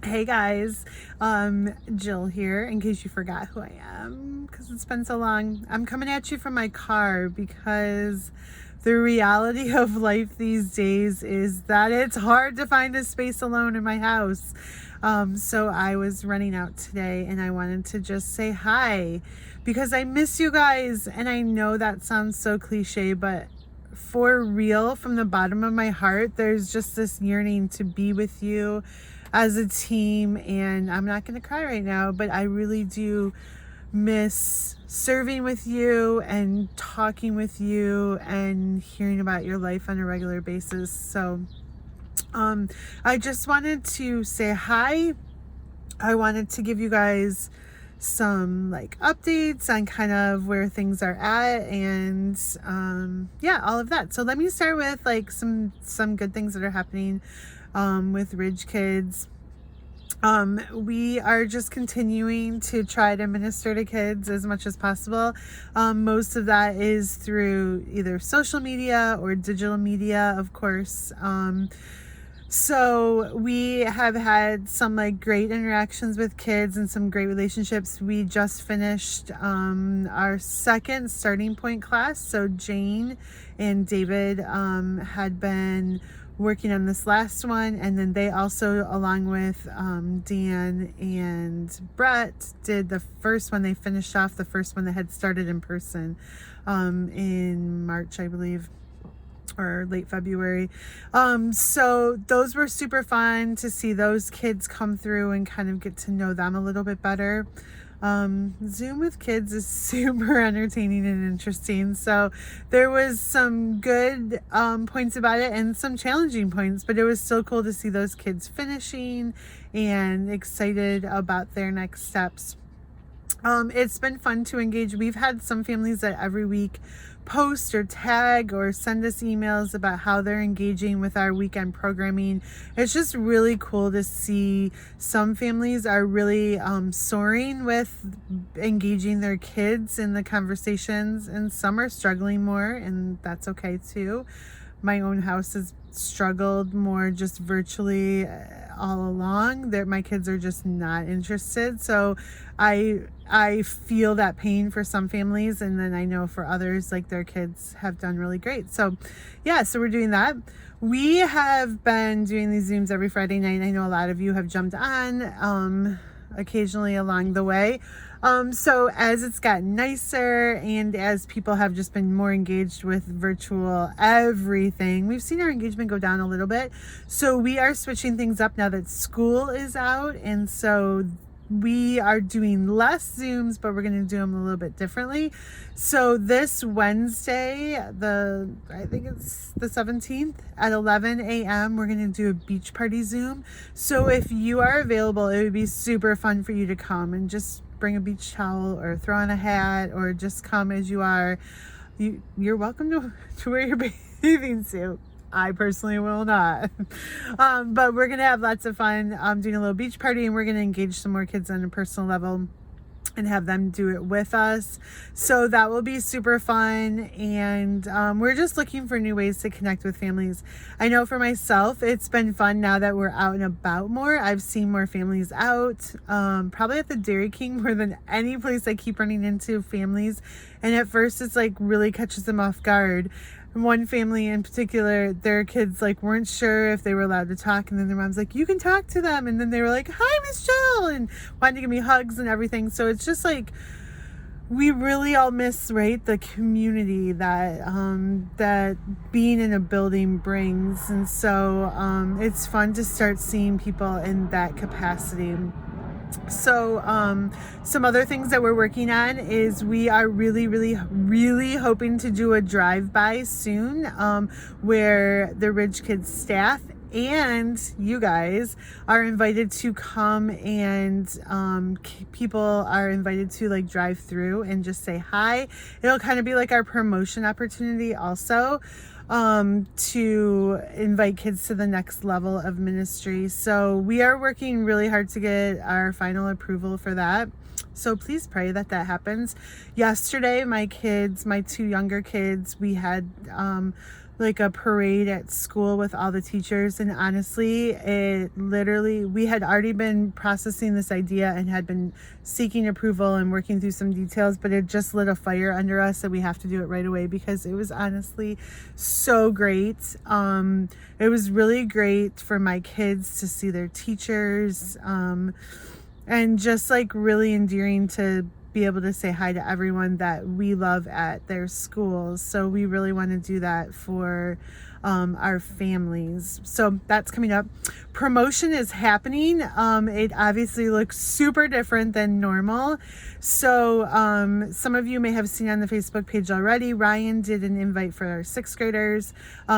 Hey guys, Jill here, in case you forgot who I am, because it's been so long. I'm coming at you from my car because the reality of life these days is that it's hard to find a space alone in my house. So I was running out today and I wanted to just say hi because I miss you guys. And I know that sounds so cliche, but for real, from the bottom of my heart, there's just this yearning to be with you as a team. And I'm not going to cry right now, but I really do miss serving with you and talking with you and hearing about your life on a regular basis. So I just wanted to say hi. I wanted to give you guys some like updates on kind of where things are at, and yeah, all of that. So let me start with like some good things that are happening with Ridge Kids. We are just continuing to try to minister to kids as much as possible. Most of that is through either social media or digital media, of course. So we have had some like great interactions with kids and some great relationships. We just finished our second starting point class. So Jane and David had been working on this last one, and then they also, along with Dan and Brett, did the first one. They finished off the first one that had started in person in March, I believe, or late February. So those were super fun to see those kids come through and kind of get to know them a little bit better. Zoom with kids is super entertaining and interesting. So there was some good points about it and some challenging points, but it was still cool to see those kids finishing and excited about their next steps. It's been fun to engage. We've had some families that every week post or tag or send us emails about how they're engaging with our weekend programming. It's just really cool to see some families are really soaring with engaging their kids in the conversations, and some are struggling more, and that's okay too. My own house has struggled more just virtually all along. That my kids are just not interested. So I feel that pain for some families, and then I know for others, like, their kids have done really great. So yeah, so we're doing that. We have been doing these Zooms every Friday night. I know a lot of you have jumped on occasionally along the way. So as it's gotten nicer and as people have just been more engaged with virtual everything, we've seen our engagement go down a little bit. So we are switching things up now that school is out. And so we are doing less Zooms, but we're going to do them a little bit differently. So this Wednesday, I think it's the 17th at 11 a.m., we're going to do a beach party Zoom. So if you are available, it would be super fun for you to come and just bring a beach towel or throw on a hat or just come as you are. You're welcome to wear your bathing suit. I personally will not. But we're going to have lots of fun doing a little beach party, and we're going to engage some more kids on a personal level and have them do it with us. So that will be super fun. And we're just looking for new ways to connect with families. I know for myself, it's been fun now that we're out and about more. I've seen more families out, probably at the Dairy King more than any place. I keep running into families. And at first it's like really catches them off guard. One family in particular, their kids like weren't sure if they were allowed to talk, and then their mom's like, you can talk to them, and then they were like, hi Miss Jill, and wanted to give me hugs and everything. So it's just like we really all miss, right, the community that that being in a building brings. And so it's fun to start seeing people in that capacity. So some other things that we're working on is we are really hoping to do a drive-by soon where the Ridge Kids staff and you guys are invited to come, and people are invited to like drive through and just say hi. It'll kind of be like our promotion opportunity also, to invite kids to the next level of ministry. So we are working really hard to get our final approval for that. So please pray that that happens. Yesterday, my kids, my two younger kids, we had like a parade at school with all the teachers, and honestly, it literally, we had already been processing this idea and had been seeking approval and working through some details, but it just lit a fire under us that we have to do it right away because it was honestly so great. It was really great for my kids to see their teachers, and just like really endearing to be able to say hi to everyone that we love at their schools. So we really want to do that for our families. So that's coming up. Promotion is happening. It obviously looks super different than normal. So some of you may have seen on the Facebook page already, Ryan did an invite for our 6th graders.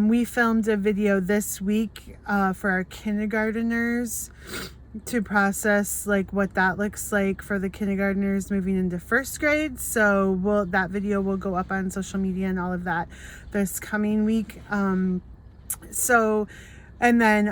We filmed a video this week for our kindergarteners to process like what that looks like for the kindergartners moving into 1st grade. So that video will go up on social media and all of that this coming week. And then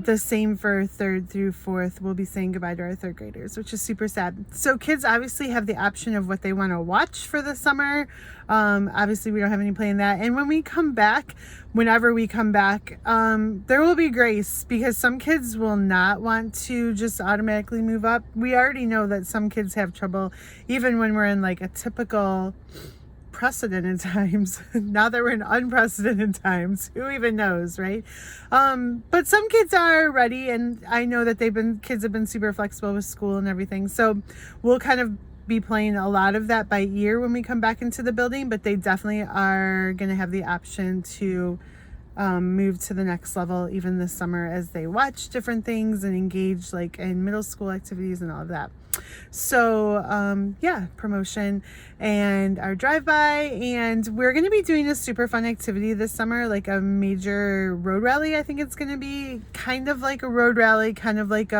the same for 3rd through 4th. We'll be saying goodbye to our 3rd graders, which is super sad. So kids obviously have the option of what they want to watch for the summer. Obviously we don't have any play in that. And when we come back, whenever we come back, there will be grace because some kids will not want to just automatically move up. We already know that some kids have trouble even when we're in like a typical precedented times. Now that we're in unprecedented times, who even knows, right? But some kids are ready, and I know that kids have been super flexible with school and everything. So we'll kind of be playing a lot of that by ear when we come back into the building, but they definitely are going to have the option to move to the next level even this summer as they watch different things and engage like in middle school activities and all of that. So yeah, promotion and our drive-by, and we're going to be doing a super fun activity this summer, like a major road rally. I think it's going to be kind of like a road rally, kind of like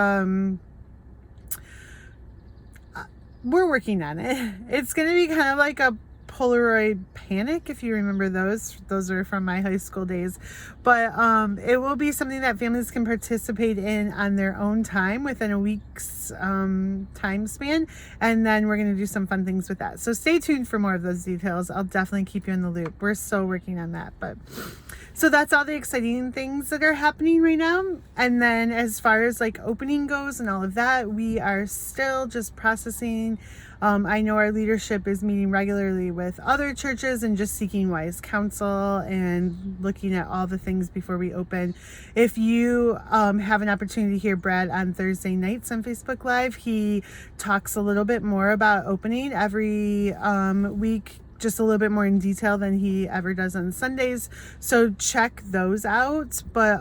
we're working on it. It's going to be kind of like a Polaroid Panic, if you remember those are from my high school days, but it will be something that families can participate in on their own time within a week's time span, and then we're going to do some fun things with that. So stay tuned for more of those details. I'll definitely keep you in the loop. We're still working on that, but so that's all the exciting things that are happening right now. And then as far as like opening goes and all of that, we are still just processing. I know our leadership is meeting regularly with other churches and just seeking wise counsel and looking at all the things before we open. If you have an opportunity to hear Brad on Thursday nights on Facebook Live, he talks a little bit more about opening every week, just a little bit more in detail than he ever does on Sundays. So check those out. But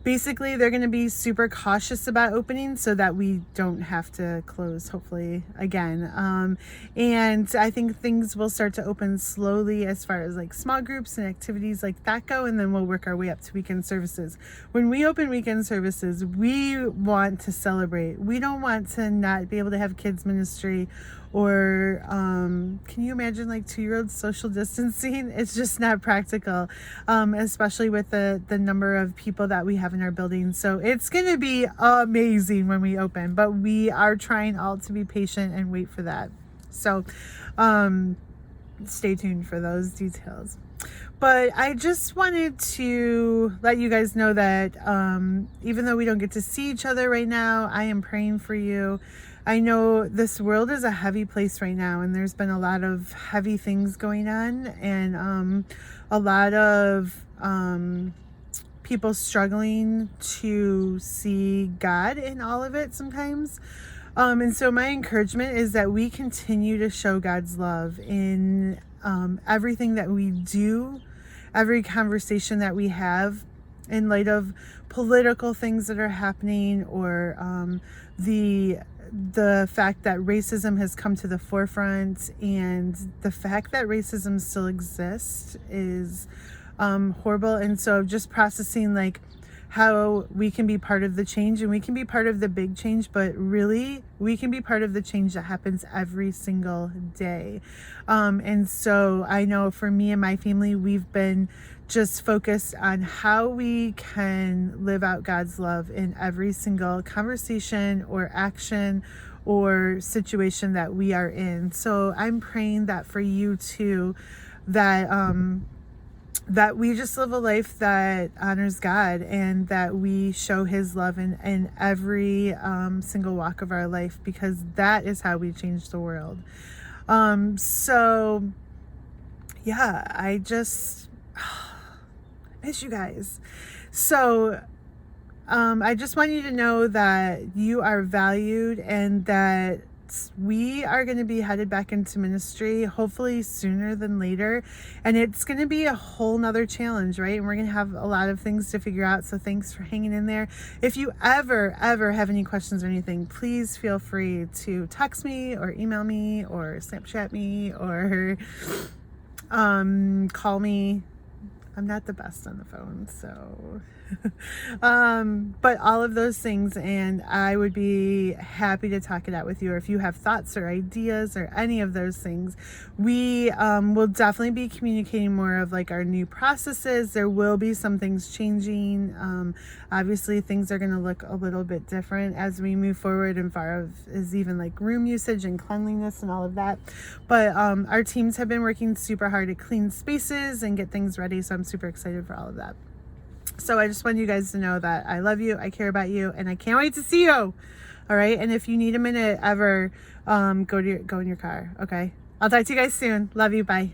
basically, they're going to be super cautious about opening so that we don't have to close, hopefully, again. And I think things will start to open slowly as far as like small groups and activities like that go, and then we'll work our way up to weekend services. When we open weekend services, we want to celebrate. We don't want to not be able to have kids ministry or can you imagine like 2-year-olds social distancing? It's just not practical, especially with the number of people that we have in our building. So it's gonna be amazing when we open, but we are trying all to be patient and wait for that. So stay tuned for those details. But I just wanted to let you guys know that even though we don't get to see each other right now, I am praying for you. I know this world is a heavy place right now, and there's been a lot of heavy things going on, and a lot of people struggling to see God in all of it sometimes. And so my encouragement is that we continue to show God's love in everything that we do, every conversation that we have, in light of political things that are happening, or the fact that racism has come to the forefront, and the fact that racism still exists is horrible. And so just processing like how we can be part of the change, and we can be part of the big change, but really we can be part of the change that happens every single day. And so I know for me and my family, we've been just focused on how we can live out God's love in every single conversation or action or situation that we are in. So I'm praying that for you too, that that we just live a life that honors God, and that we show his love in every single walk of our life, because that is how we change the world. So yeah, I just miss you guys. So I just want you to know that you are valued, and that we are going to be headed back into ministry, hopefully sooner than later. And it's going to be a whole nother challenge, right? And we're going to have a lot of things to figure out. So thanks for hanging in there. If you ever have any questions or anything, please feel free to text me or email me or Snapchat me or call me. I'm not the best on the phone, so but all of those things, and I would be happy to talk it out with you. Or if you have thoughts or ideas or any of those things, we will definitely be communicating more of like our new processes. There will be some things changing. Obviously things are going to look a little bit different as we move forward, and far as even like room usage and cleanliness and all of that. But our teams have been working super hard to clean spaces and get things ready, so I'm super excited for all of that. So I just want you guys to know that I love you, I care about you, and I can't wait to see you. All right. And if you need a minute ever, go in your car. Okay. I'll talk to you guys soon. Love you. Bye.